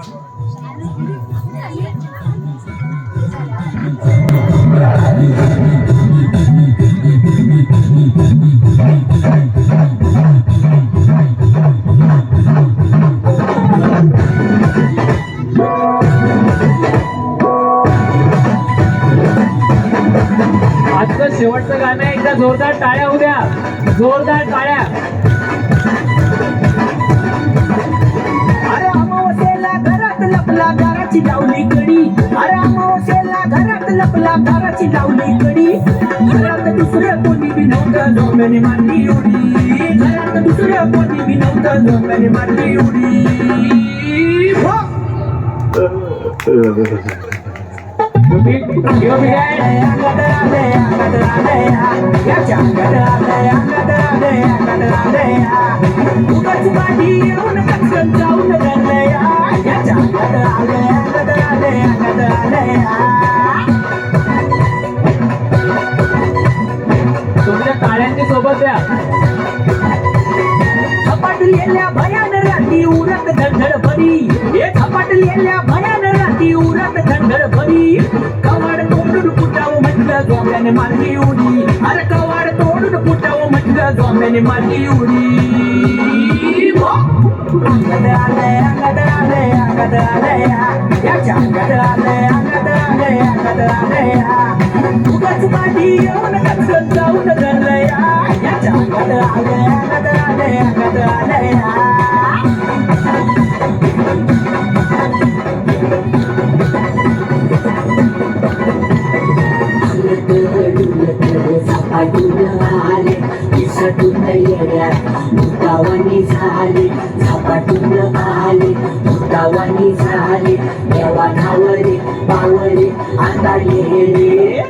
आजचं शेवटचं गाणं एकदा जोरदार टाळ्या होऊ द्या, जोरदार टाळ्या. अरे अमावस्येला घरात लपला दाराची लावली कडी. अरे अमावस्येला घरात लपला दाराची लावली कडी. घरात दुसरं कोणी बी नव्हतं झोंब्याने मारली उडी. घरात दुसरं कोणी बी नव्हतं झोंब्याने मारली उडी. उगाच पाठी येऊन कचकन जाऊन धरलया. याच्या अंगात आलंय, अंगात आलंय, अंगात आलंय. तुमच्या टाळ्यांची सोबत द्या. झपाटलेल्या भयान राती उरत धडधड भरी. हे झपाटलेल्या भयान राती उरत धडधड भरी. कवाड तोडून फुटावं म्हटलं झोंब्याने मारली उडी. अरे कवाड तोडून फुटावं म्हटलं झोंब्याने मारली उडी. अंगात आलंय, अंगात आलंय, अंगात आलंय. याच्या अंगात आलंय, अंगात आलंय, अंगात आलंय. उगाच पाठी येऊन कचकन जाऊन धरलया. याच्या अंगात आलंय, अंगात आलंय, अंगात आलंय. झपाटून आले पिसटून येड्या भूतावानी झाले. झपाटून आले भूतावानी झाले. देवा नावरे पावरे आता येडे.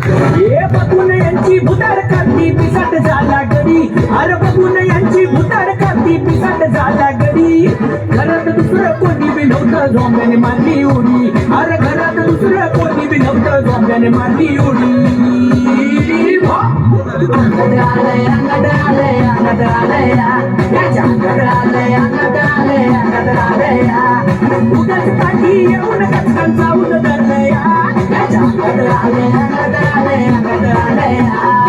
हे बघून यांची भुताड खाती पिसाट झाला गडी. अरे बघून यांची भुताड खाती पिसाट झाला गडी. घरात दुसरं कोणी बी नव्हतं झोंब्याने मारली उडी. अरे घरात दुसरं कोणी बी नव्हतं झोंब्याने मारली उडी. अंगात आलंय, अंगात आलंय, अंगात आलंय. याच्या अंगात आलंय, अंगात आलंय, अंगात आलंय. उगाच पाठी येऊन कचकन जाऊन धरलया. याच्या अंगात आलंय, अंगात आलंय, अंगात आलंय.